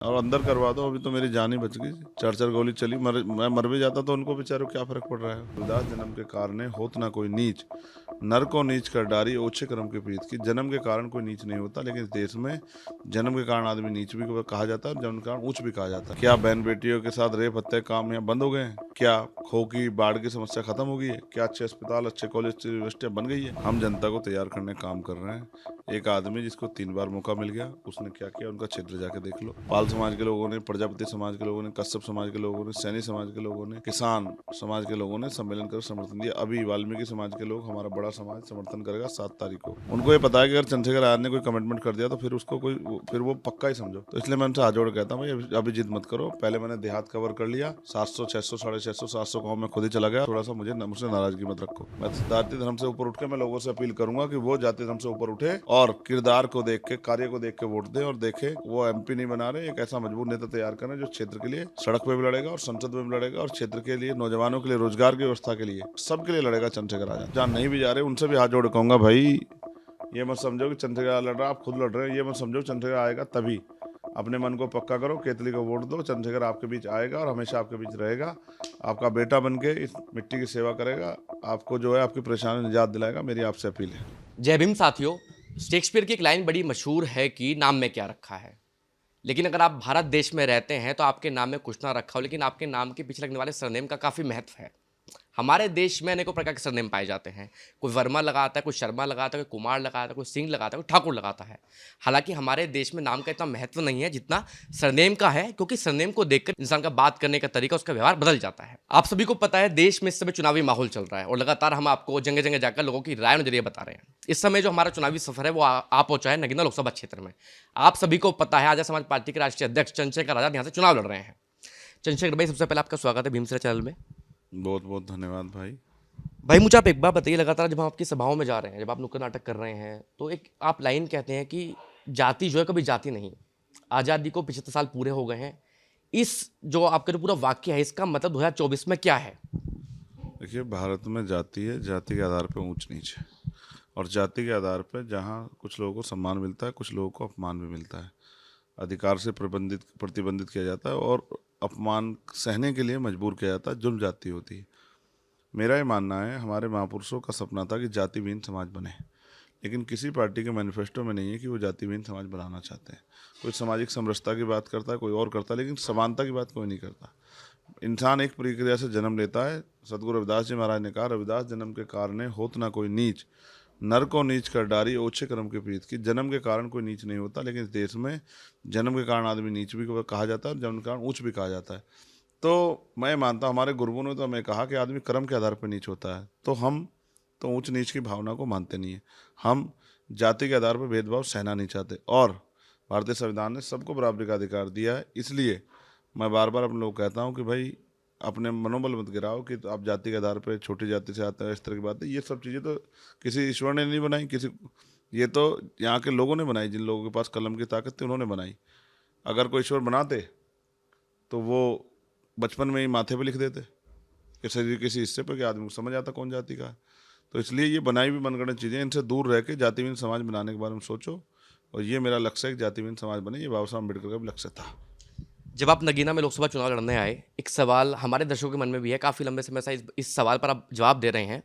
और अंदर करवा दो, अभी तो मेरी जान ही बच गई। 4-4 गोली चली, मैं मर भी जाता तो उनको बेचारों क्या फर्क पड़ रहा है। रविदास जन्म के कारण होत ना कोई नीच, नर को नीच कर डारी ओछे कर्म के प्रीत की। जन्म के कारण कोई नीच नहीं होता, लेकिन इस देश में जन्म के कारण आदमी नीच भी कहा जाता है और जन्म के कारण ऊंच भी कहा जाता है। क्या बहन बेटियों के साथ रेप हत्या काम यहाँ बंद हो गए हैं? क्या खो की बाढ़ की समस्या खत्म हो गई है? क्या अच्छे अस्पताल, अच्छे कॉलेज, अच्छी यूनिवर्सिटियां बन गई है? हम जनता को तैयार करने का काम कर रहे हैं। एक आदमी जिसको 3 बार मौका मिल गया, उसने क्या किया उनका क्षेत्र जाके देख लो। पाल समाज के लोगों ने, प्रजापति समाज के लोगों ने, कश्यप समाज के लोगों ने, सैनी समाज के लोगों ने, किसान समाज के लोगों ने सम्मेलन कर समर्थन दिया। अभी वाल्मीकि समाज के लोग, हमारा बड़ा समाज समर्थन करेगा 7 तारीख को। उनको ये पता है कि अगर चंद्रशेखर आजाद ने कोई कमिटमेंट कर दिया तो फिर उसको फिर वो पक्का ही समझो। तो इसलिए मैं उनसे हाथ जोड़ कहता हूँ भाई अभी जिद मत करो। पहले मैंने देहात कवर कर लिया, 700, 600, 650, 700 गाँव में खुद ही चला गया। थोड़ा सा मुझसे नाराजगी मत रखो। मैं जाति धर्म से ऊपर उठ के मैं लोगों से अपील करूंगा कि वो जाति धर्म से ऊपर उठे और किरदार को देख के, कार्य को देख के वोट दे। और देखे वो एमपी नहीं बना रहे, एक ऐसा मजबूर नेता तैयार करें जो क्षेत्र के लिए सड़क पे भी लड़ेगा और संसद में भी लड़ेगा और क्षेत्र के लिए, नौजवानों के लिए, रोजगार की व्यवस्था के लिए, सबके लिए लड़ेगा चंद्रशेखर आजाद। जहाँ नहीं भी जा रहे उनसे भी हाथ जोड़ कहूंगा भाई ये मत समझो कि चंद्रशेखर लड़ रहा है, आप खुद लड़ रहे हैं। ये मत समझो चंद्रशेखर आएगा तभी। अपने मन को पक्का करो, केतली को वोट दो। चंद्रशेखर आपके बीच आएगा और हमेशा आपके बीच रहेगा। आपका बेटा बन के इस मिट्टी की सेवा करेगा, आपको जो है आपकी परेशानी निजात दिलाएगा। मेरी आपसे अपील है। जय भीम साथियों। शेक्सपियर की एक लाइन बड़ी मशहूर है कि नाम में क्या रखा है। लेकिन अगर आप भारत देश में रहते हैं तो आपके नाम में कुछ ना रखा हो, लेकिन आपके नाम के पीछे लगने वाले सरनेम का काफ़ी महत्व है। हमारे देश में अनेकों प्रकार के सरनेम पाए जाते हैं। कोई वर्मा लगाता है, कोई शर्मा लगाता है, कोई कुमार लगाता है, कोई सिंह लगाता है, कोई ठाकुर लगाता है। हालांकि हमारे देश में नाम का इतना महत्व नहीं है जितना सरनेम का है, क्योंकि सरनेम को देखकर इंसान का बात करने का तरीका, उसका व्यवहार बदल जाता है। आप सभी को पता है देश में इस समय चुनावी माहौल चल रहा है और लगातार हम आपको जगह जगह जाकर लोगों की राय नजरिए बता रहे हैं। इस समय जो हमारा चुनावी सफर है वो आ पहुंचा है नगीना लोकसभा क्षेत्र में। आप सभी को पता है आजाद समाज पार्टी के राष्ट्रीय अध्यक्ष चंद्रशेखर आजाद यहाँ से चुनाव लड़ रहे हैं। चंद्रशेखर भाई, सबसे पहले आपका स्वागत है भीमसेरा चैनल में। बहुत बहुत धन्यवाद भाई। भाई मुझे आप एक बात बताइए, लगातार जब हम आपकी सभाओं में जा रहे हैं, जब आप नुक्कड़ नाटक कर रहे हैं, तो एक आप लाइन कहते हैं कि जाति जो है कभी जाति नहीं। आज़ादी को 75 साल पूरे हो गए हैं। इस जो आपका जो पूरा वाक्य है, इसका मतलब 2024 में क्या है? देखिए, भारत में जाति है, जाति के आधार पर ऊंच नीच है। और जाति के आधार पर जहाँ कुछ लोगों को सम्मान मिलता है, कुछ लोगों को अपमान भी मिलता है। अधिकार से प्रतिबंधित किया जाता है और अपमान सहने के लिए मजबूर किया जाता है। जुल्म जाति होती है। मेरा ये मानना है, हमारे महापुरुषों का सपना था कि जाति विहीन समाज बने, लेकिन किसी पार्टी के मैनिफेस्टो में नहीं है कि वो जाति विहीन समाज बनाना चाहते हैं। कोई सामाजिक समरसता की बात करता है, कोई और करता है, लेकिन समानता की बात कोई नहीं करता। इंसान एक प्रक्रिया से जन्म लेता है। सदगुरु रविदास जी महाराज ने कहा, रविदास जन्म के कारण होत ना कोई नीच, नर को नीच कर डारी ओछे कर्म के प्रीत की। जन्म के कारण कोई नीच नहीं होता, लेकिन इस देश में जन्म के कारण आदमी नीच भी कहा जाता है और जन्म के कारण ऊंच भी कहा जाता है। तो मैं मानता हूँ, हमारे गुरुओं ने तो हमें कहा कि आदमी कर्म के आधार पर नीच होता है। तो हम तो ऊंच नीच की भावना को मानते नहीं है। हम जाति के आधार पर भेदभाव सहना नहीं चाहते और भारतीय संविधान ने सबको बराबरी का अधिकार दिया है। इसलिए मैं बार बार अपने लोग कहता हूँ कि भाई अपने मनोबल मत गिराओ कि आप जाति के आधार पर छोटी जाति से आते हैं, इस तरह की बातें। ये सब चीज़ें तो किसी ईश्वर ने नहीं बनाई, ये तो यहाँ के लोगों ने बनाई। जिन लोगों के पास कलम की ताकत थी उन्होंने बनाई। अगर कोई ईश्वर बनाते तो वो बचपन में ही माथे पे लिख देते कि शरीर किसी हिस्से पर, कि आदमी को समझ आता कौन जाति का है। तो इसलिए ये बनाई हुई मनगढ़ंत चीज़ें, इनसे दूर रह के जातिहीन समाज बनाने के बारे में सोचो। और ये मेरा लक्ष्य है कि जातिहीन समाज बने। ये बाबा साहब अम्बेडकर का भी लक्ष्य था। जब आप नगीना में लोकसभा चुनाव लड़ने आए, एक सवाल हमारे दर्शकों के मन में भी है, काफ़ी लंबे समय से इस सवाल पर आप जवाब दे रहे हैं।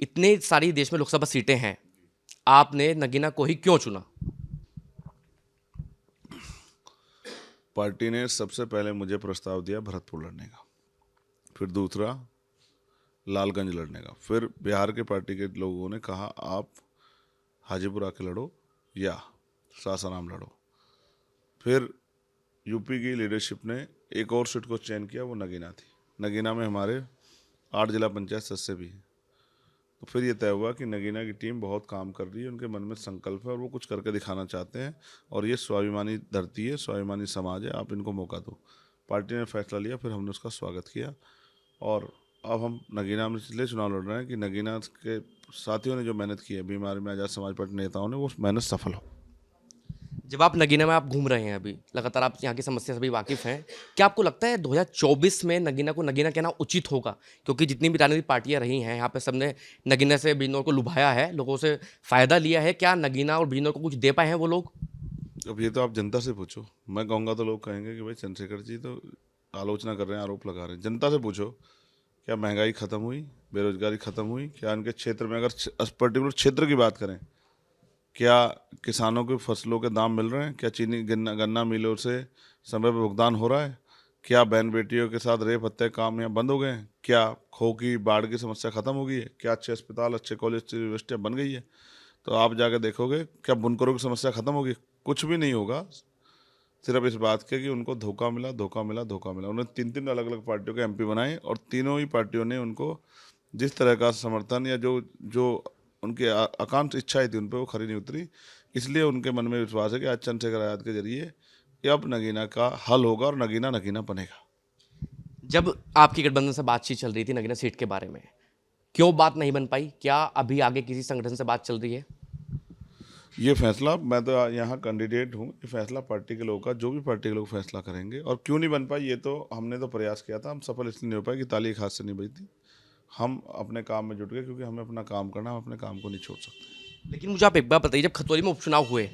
इतनी सारी देश में लोकसभा सीटें हैं, आपने नगीना को ही क्यों चुना? पार्टी ने सबसे पहले मुझे प्रस्ताव दिया भरतपुर लड़ने का, फिर दूसरा लालगंज लड़ने का, फिर बिहार के पार्टी के लोगों ने कहा आप हाजीपुर आके लड़ो या सासाराम लड़ो। फिर यूपी की लीडरशिप ने एक और सीट को चयन किया, वो नगीना थी। नगीना में हमारे 8 जिला पंचायत सदस्य भी हैं। तो फिर ये तय हुआ कि नगीना की टीम बहुत काम कर रही है, उनके मन में संकल्प है और वो कुछ करके दिखाना चाहते हैं। और ये स्वाभिमानी धरती है, स्वाभिमानी समाज है, आप इनको मौका दो। पार्टी ने फैसला लिया, फिर हमने उसका स्वागत किया। और अब हम नगीना में इसलिए चुनाव लड़ रहे हैं कि नगीना के साथियों ने जो मेहनत की है, बीमारी में आज़ाद समाज पार्टी नेताओं ने, वो मेहनत सफल हो। जब आप नगीना में आप घूम रहे हैं, अभी लगातार आप यहाँ की समस्या से भी वाकिफ़ हैं, क्या आपको लगता है 2024 में नगीना को नगीना कहना उचित होगा? क्योंकि जितनी भी राजनीतिक पार्टियाँ रही हैं यहाँ पे, सबने नगीना से बिजनौर को लुभाया है, लोगों से फ़ायदा लिया है। क्या नगीना और बिजनौर को कुछ दे पाए हैं वो लोग? अब ये तो आप जनता से पूछो। मैं कहूँगा तो लोग कहेंगे कि भाई चंद्रशेखर जी तो आलोचना कर रहे हैं, आरोप लगा रहे हैं। जनता से पूछो, क्या महंगाई ख़त्म हुई, बेरोजगारी ख़त्म हुई, क्या इनके क्षेत्र में, अगर पर्टिकुलर क्षेत्र की बात करें, क्या किसानों को फसलों के दाम मिल रहे हैं, क्या चीनी गन्ना गन्ना मिलों से समय पर भुगतान हो रहा है, क्या बहन बेटियों के साथ रेप हत्या काम यहाँ बंद हो गए हैं, क्या खो की बाढ़ की समस्या ख़त्म हो गई है, क्या अच्छे अस्पताल, अच्छे कॉलेज, अच्छी यूनिवर्सिटियाँ बन गई है। तो आप जाके देखोगे क्या बुनकरों की समस्या ख़त्म होगी? कुछ भी नहीं होगा। सिर्फ इस बात के कि उनको धोखा मिला, धोखा मिला, धोखा मिला। उन्होंने 3-3 अलग-अलग पार्टियों के एमपी बनाए और तीनों ही पार्टियों ने उनको जिस तरह का समर्थन या जो जो उनकी आकांक्ष इच्छाएं थी उन पे वो खरी नहीं उतरी। इसलिए उनके मन में विश्वास है कि आज चंद्रशेखर आज़ाद के जरिए ये अब नगीना का हल होगा और नगीना नगीना बनेगा। जब आपकी गठबंधन से बातचीत चल रही थी नगीना सीट के बारे में, क्यों बात नहीं बन पाई? क्या अभी आगे किसी संगठन से बात चल रही है? ये फैसला, मैं तो यहाँ कैंडिडेट हूँ, ये फैसला पार्टी के लोग का, जो भी पार्टी के लोग फैसला करेंगे। और क्यों नहीं बन पाई, ये तो हमने तो प्रयास किया था, हम सफल इसलिए नहीं हो पाए कि ताली एक हाथ से नहीं बजती। हम अपने काम में जुट गए क्योंकि हमें अपना काम करना, हम अपने काम को नहीं छोड़ सकते। लेकिन मुझे आप एक बात बताइए, जब खतौली में उपचुनाव हुए,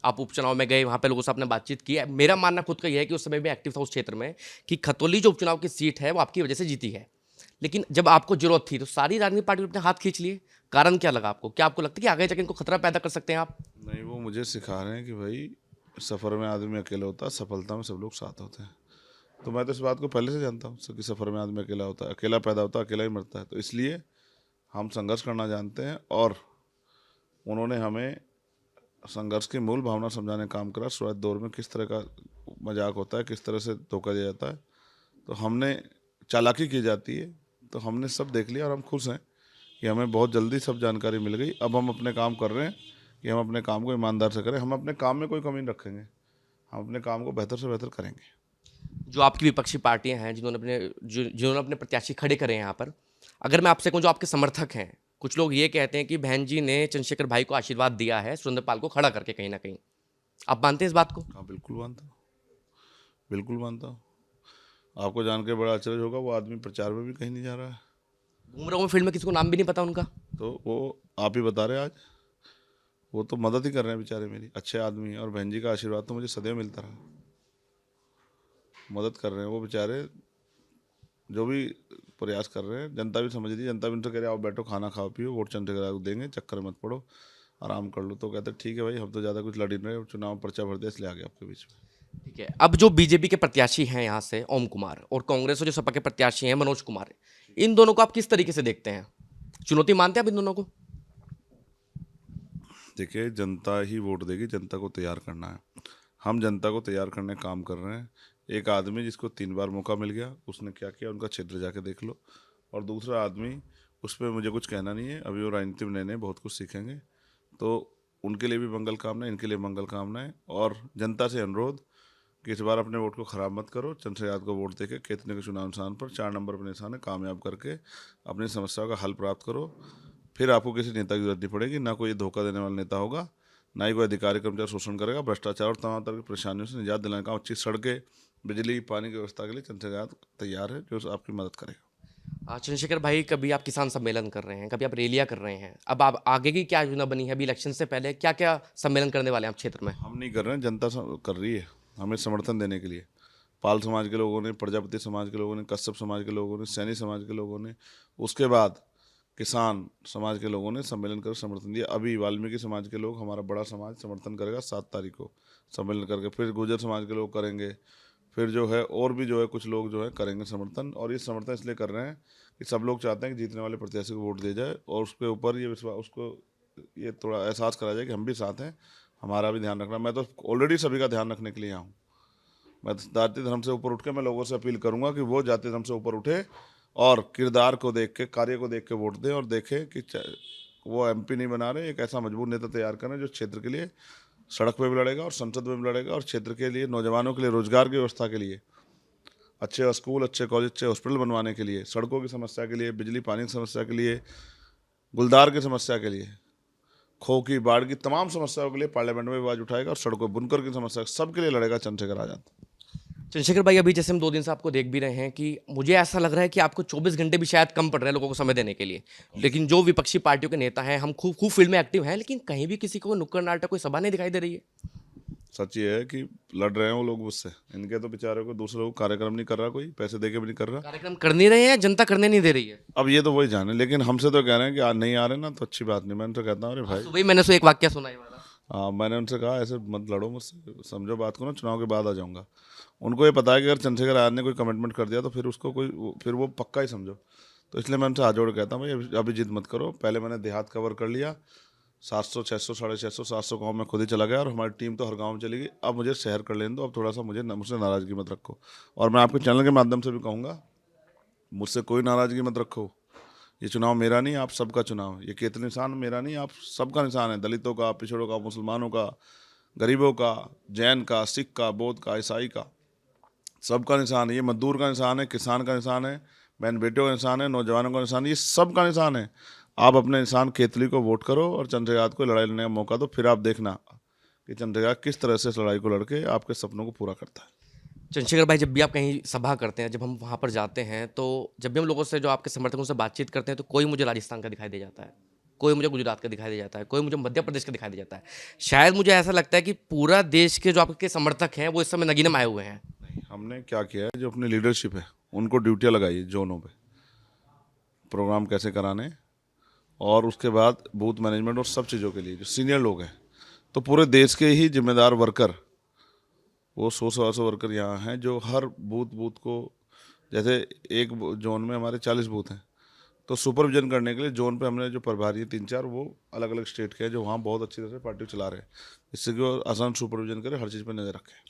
आप उपचुनाव में गए, वहाँ पे लोगों से आपने बातचीत की है। मेरा मानना खुद का ये है कि उस समय भी एक्टिव था उस क्षेत्र में, कि खतौली जो उपचुनाव की सीट है वो आपकी वजह से जीती है। लेकिन जब आपको जरूरत थी तो सारी राजनीतिक पार्टी अपने हाथ खींच लिए। कारण क्या लगा आपको? क्या आपको लगता है कि आगे जाके इनको खतरा पैदा कर सकते हैं आप? नहीं, वो मुझे सिखा रहे हैं कि भाई सफ़र में आदमी अकेला होता है, सफलता में सब लोग साथ होते हैं। तो मैं तो इस बात को पहले से जानता हूँ कि सफ़र में आदमी अकेला होता है, अकेला पैदा होता है, अकेला ही मरता है। तो इसलिए हम संघर्ष करना जानते हैं और उन्होंने हमें संघर्ष की मूल भावना समझाने का काम करा। शुरुआत दौर में किस तरह का मजाक होता है, किस तरह से धोखा दिया जाता है, तो हमने चालाकी की जाती है, तो हमने सब देख लिया और हम खुश हैं कि हमें बहुत जल्दी सब जानकारी मिल गई। अब हम अपने काम कर रहे हैं कि हम अपने काम को ईमानदार से करें। हम अपने काम में कोई कमी नहीं रखेंगे, हम अपने काम को बेहतर से बेहतर करेंगे। जो आपकी विपक्षी पार्टियां हैं जिन्होंने अपने प्रत्याशी खड़े करे हैं यहाँ पर, अगर मैं आपसे कहूँ जो आपके समर्थक हैं, कुछ लोग ये कहते हैं कि बहन जी ने चंद्रशेखर भाई को आशीर्वाद दिया है सुरेंद्रपाल को खड़ा करके कहीं ना कहीं। आप मानते हैं इस बात को? हाँ, बिल्कुल मानता हूँ, बिल्कुल मानता हूँ। आपको जान के बड़ा आश्चर्य होगा, वो आदमी प्रचार में भी कहीं नहीं जा रहा है। घूम रहा हूँ फील्ड में, किसी को नाम भी नहीं पता उनका। तो वो आप ही बता रहे हैं आज, वो तो मदद ही कर रहे हैं बेचारे मेरी, अच्छे आदमी हैं। और बहन जी का आशीर्वाद तो मुझे सदैव मिलता रहा, मदद कर रहे हैं वो बेचारे, जो भी प्रयास कर रहे हैं। जनता भी समझ रही है, जनता भी उनसे कह रहे हैं आओ बैठो, खाना खाओ पियो, वोट चंद्रशेखर को देंगे, चक्कर में मत पड़ो, आराम कर लो। तो कहते हैं ठीक है भाई, हम तो ज़्यादा कुछ लड़ नहीं रहे, चुनाव पर्चा भर दिया इसलिए आ गए आपके बीच में। ठीक है, अब जो बीजेपी के प्रत्याशी हैं यहाँ से ओम कुमार, और कांग्रेस से जो सपा के प्रत्याशी हैं मनोज कुमार, इन दोनों को आप किस तरीके से देखते हैं? चुनौती मानते हैं आप इन दोनों को? देखिए, जनता ही वोट देगी, जनता को तैयार करना है। हम जनता को तैयार करने का काम कर रहे हैं। एक आदमी जिसको 3 बार मौका मिल गया, उसने क्या किया उनका क्षेत्र जाके देख लो। और दूसरा आदमी, उस पर मुझे कुछ कहना नहीं है, अभी वो राजनीति में नए बहुत कुछ सीखेंगे, तो उनके लिए भी मंगल कामनाएं, इनके लिए मंगल कामनाएं। और जनता से अनुरोध कि इस बार अपने वोट को ख़राब मत करो। चंद्रशेखर यादव को वोट देके कितने के चुनाव निशान पर 4 नंबर पर निशान है, कामयाब करके अपनी समस्याओं का हल प्राप्त करो। फिर आपको किसी नेता की जरूरत नहीं पड़ेगी, ना कोई धोखा देने वाला नेता होगा, ना ही कोई अधिकारी कर्मचारी शोषण करेगा। भ्रष्टाचार और तमाम तरह की परेशानियों से निजात दिलाने का, अच्छी सड़कें, बिजली, पानी की व्यवस्था के लिए चंद्रशेखर यादव तैयार है, जो आपकी मदद करेगा। चंद्रशेखर भाई, कभी आप किसान सम्मेलन कर रहे हैं, कभी आप रैलियां कर रहे हैं, अब आप आगे की क्या योजना बनी है? अभी इलेक्शन से पहले क्या क्या सम्मेलन करने वाले हैं आप क्षेत्र में? हम नहीं कर रहे हैं, जनता कर रही है हमें समर्थन देने के लिए। पाल समाज के लोगों ने, प्रजापति समाज के लोगों ने, कश्यप समाज के लोगों ने, सैनी समाज के लोगों ने, उसके बाद किसान समाज के लोगों ने सम्मेलन कर समर्थन दिया। अभी वाल्मीकि समाज के लोग, हमारा बड़ा समाज, समर्थन करेगा 7 तारीख को सम्मेलन करके। फिर गुर्जर समाज के लोग करेंगे, फिर जो है और भी जो है कुछ लोग जो है करेंगे समर्थन। और ये समर्थन इसलिए कर रहे हैं कि सब लोग चाहते हैं कि जीतने वाले प्रत्याशी को वोट दिया जाए और उसके ऊपर ये विश्वास, उसको ये थोड़ा एहसास करा जाए कि हम भी साथ हैं, हमारा भी ध्यान रखना। मैं तो ऑलरेडी सभी का ध्यान रखने के लिए यहाँ हूँ। मैं जाति धर्म से ऊपर उठ के मैं लोगों से अपील करूंगा कि वो जाति धर्म से ऊपर उठे और किरदार को देख के, कार्य को देख के वोट दें, और देखें कि वो एमपी नहीं बना रहे, एक ऐसा मजबूत नेता तैयार करें जो क्षेत्र के लिए सड़क पे भी लड़ेगा और संसद में भी लड़ेगा, और क्षेत्र के लिए, नौजवानों के लिए रोजगार की व्यवस्था के लिए, अच्छे स्कूल, अच्छे कॉलेज, अच्छे हॉस्पिटल बनवाने के लिए, सड़कों की समस्या के लिए, बिजली पानी की समस्या के लिए, गुलदार की समस्या के लिए, खो की बाढ़ की तमाम समस्याओं के लिए पार्लियामेंट में आवाज उठाएगा, और सड़कों, बुनकर की समस्या, सबके लिए लड़ेगा चंद्रशेखर आजाद। चंद्रशेखर भाई, अभी जैसे हम 2 दिन से आपको देख भी रहे हैं कि मुझे ऐसा लग रहा है कि आपको 24 घंटे भी शायद कम पड़ रहे हैं लोगों को समय देने के लिए। लेकिन जो विपक्षी पार्टियों के नेता हैं, हम खूब खूब फील्ड में एक्टिव हैं, लेकिन कहीं भी किसी को नुक्कड़ नाटक, कोई सभा नहीं दिखाई दे रही है। सच ये है कि लड़ रहे हैं वो लोग मुझसे, इनके तो बेचारे को दूसरे लोग कार्यक्रम नहीं कर रहा, कोई पैसे दे के भी नहीं कर रहा। कार्यक्रम कर नहीं रहे हैं, जनता करने नहीं दे रही है। अब ये तो वही जाने, लेकिन हमसे तो कह रहे हैं कि नहीं आ रहे ना तो अच्छी बात नहीं। मैं उनसे कहता हूँ अरे भाई, सुबह ही मैंने एक वाक्य सुना ये वाला। हाँ मैंने उनसे कहा ऐसे मत लड़ो मुझसे, समझो बात को ना, चुनाव के बाद आ जाऊँगा। उनको ये पता है कि अगर चंद्रशेखर आजाद ने कोई कमिटमेंट कर दिया तो फिर उसको फिर वो पक्का ही समझो। तो इसलिए मैं उनसे हाथ जोड़ के कहता हूँ भाई अभी जिद मत करो, पहले मैंने देहात कवर कर लिया, 700 600 650 700 गाँव में खुद ही चला गया और हमारी टीम तो हर गाँव में चली गई। अब मुझे शहर कर लेने दो, अब थोड़ा सा मुझसे नाराज़गी मत रखो। और मैं आपके चैनल के माध्यम से भी कहूँगा, मुझसे कोई नाराज़गी मत रखो। ये चुनाव मेरा नहीं, आप सबका चुनाव है। ये केतली निशान मेरा नहीं, आप सबका निशान है। दलितों का, पिछड़ों का, मुसलमानों का, गरीबों का, जैन का, सिख का, बौद्ध का, ईसाई का, सबका निशान है। ये मजदूर का निशान है, किसान का निशान है, बहन बेटियों का निशान है, नौजवानों का निशान है, ये सब का निशान है। आप अपने निशान केतली को वोट करो और चंद्रशेखर आजाद को लड़ाई लड़ने का मौका दो, फिर आप देखना कि चंद्रशेखर आजाद किस तरह से इस लड़ाई को लड़के आपके सपनों को पूरा करता है। चंद्रशेखर भाई, जब भी आप कहीं सभा करते हैं, जब हम वहाँ पर जाते हैं, तो जब भी हम लोगों से, जो आपके समर्थकों से बातचीत करते हैं, तो कोई मुझे राजस्थान का दिखाई दे जाता है, कोई मुझे गुजरात का दिखाई दे जाता है, कोई मुझे मध्य प्रदेश का दिखाई दे जाता है। शायद मुझे ऐसा लगता है कि पूरा देश के जो आपके समर्थक हैं वो इस समय नगीने में आए हुए हैं। हमने क्या किया है, जो अपनी लीडरशिप है उनको ड्यूटियाँ लगाई जोनों पे, प्रोग्राम कैसे कराने, और उसके बाद बूथ मैनेजमेंट और सब चीज़ों के लिए जो सीनियर लोग हैं, तो पूरे देश के ही जिम्मेदार वर्कर, वो 100 वर्कर यहाँ हैं जो हर बूथ को, जैसे एक जोन में हमारे 40 बूथ हैं, तो सुपरविजन करने के लिए जोन पे हमने जो प्रभारी हैं 3 4, वो अलग अलग स्टेट के हैं जो वहाँ बहुत अच्छी तरह से पार्टी चला रहे हैं, जिससे कि वो आसान सुपरविजन करे, हर चीज़ पर नज़र रखें।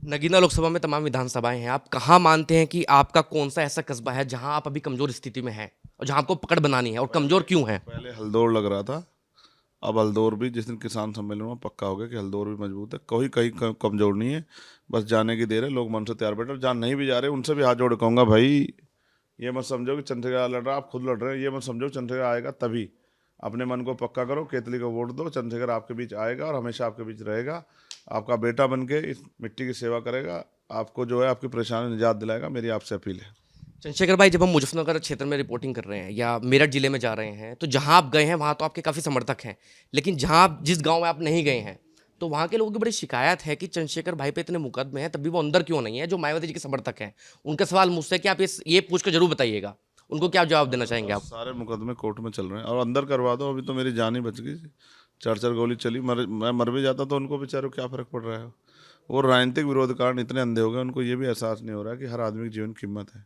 नगीना लोकसभा में तमाम विधानसभाएं हैं, आप कहाँ मानते हैं कि आपका कौन सा ऐसा कस्बा है जहां आप अभी कमजोर स्थिति में हैं और जहां आपको पकड़ बनानी है, और कमजोर क्यों है? पहले हल्दौर लग रहा था, अब हल्दौर भी जिस दिन किसान सम्मेलन में पक्का हो गया कि हल्दौर भी मजबूत है, कोई कहीं कमजोर नहीं है, बस जाने की देर है। लोग मन से तैयार बैठे, और जहाँ नहीं भी जा रहे उनसे भी हाथ जोड़ के कहूँगा भाई ये मत समझो कि चंद्रशेखर लड़ रहा है, आप खुद लड़ रहे हैं, ये मत समझो चंद्रशेखर आएगा तभी। अपने मन को पक्का करो, केतली को वोट दो, चंद्रशेखर आपके बीच आएगा और हमेशा आपके बीच रहेगा, आपका बेटा बन के इस मिट्टी की सेवा करेगा, आपको जो है आपकी परेशानी निजात दिलाएगा। मेरी आपसे अपील है। चंद्रशेखर भाई, जब हम मुजफ्फरनगर क्षेत्र में रिपोर्टिंग कर रहे हैं या मेरठ जिले में जा रहे हैं, तो जहां आप गए हैं वहां तो आपके काफ़ी समर्थक हैं, लेकिन जहां आप, जिस गांव में आप नहीं गए हैं, तो वहां के लोगों की बड़ी शिकायत है कि चंद्रशेखर भाई पे इतने मुकदमे हैं, तब भी वो अंदर क्यों नहीं है, जो मायावती जी के समर्थक हैं। उनका सवाल मुझसे कि आप ये पूछ कर जरूर बताइएगा, उनको क्या जवाब देना चाहेंगे आप? सारे मुकदमे कोर्ट में चल रहे हैं और अंदर करवा दो, अभी तो मेरी जान ही बच गई। 4 4 गोली चली, मैं मर भी जाता तो उनको बेचारों को क्या फ़र्क पड़ रहा है। वो राजनीतिक विरोध के कारण इतने अंधे हो गए, उनको ये भी एहसास नहीं हो रहा कि हर आदमी के जीवन की कीमत है।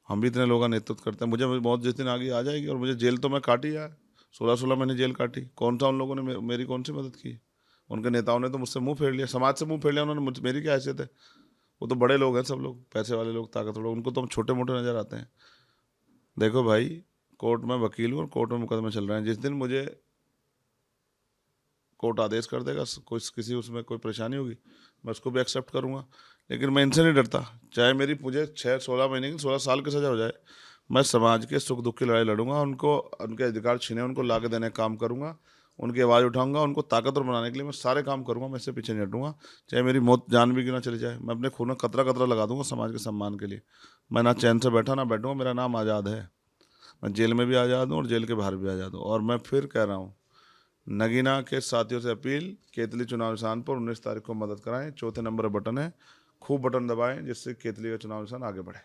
हम भी इतने लोगों का नेतृत्व करते हैं, मुझे मौत जिस दिन आगे आ जाएगी, और मुझे जेल तो मैं काटी है, 16 महीने जेल काटी। कौन सा उन लोगों ने मेरी कौन सी मदद की? उनके नेताओं ने तो मुझसे मुंह फेर लिया, समाज से मुंह फेर लिया उन्होंने, मेरी क्या हैसियत है? वो तो बड़े लोग हैं, सब लोग पैसे वाले लोग, ताकतवर लोग, उनको तो हम छोटे मोटे नज़र आते हैं। देखो भाई, कोर्ट में वकील हूँ और कोर्ट में मुकदमे चल रहे हैं। जिस दिन मुझे कोर्ट आदेश कर देगा, कोई किसी उसमें कोई परेशानी होगी, मैं उसको भी एक्सेप्ट करूँगा। लेकिन मैं इनसे नहीं डरता, चाहे मेरी मुझे 6 16 महीने की 16 साल की सज़ा हो जाए, मैं समाज के सुख दुख की लड़ाई लड़ूंगा। उनको उनके अधिकार छीने उनको ला के देने का काम करूँगा, उनकी आवाज़ उठाऊंगा, उनको ताकतवर बनाने के लिए मैं सारे काम करूँगा। मैं इससे पीछे नहीं हटूँगा, चाहे मेरी मौत जान भी क्यों ना चली जाए। मैं अपने खून में कतरा कतरा लगा दूंगा समाज के सम्मान के लिए। मैं ना चैन से बैठा ना बैठूँगा, मेरा नाम आज़ाद है। मैं जेल में भी आज़ाद हूँ और जेल के बाहर भी आज़ाद हूँ। और मैं फिर कह रहा हूँ, नगीना के साथियों से अपील, केतली चुनाव निशान पर 19 तारीख को मदद कराएं। 4थे नंबर बटन है, खूब बटन दबाएं जिससे केतली का चुनाव निशान आगे बढ़े।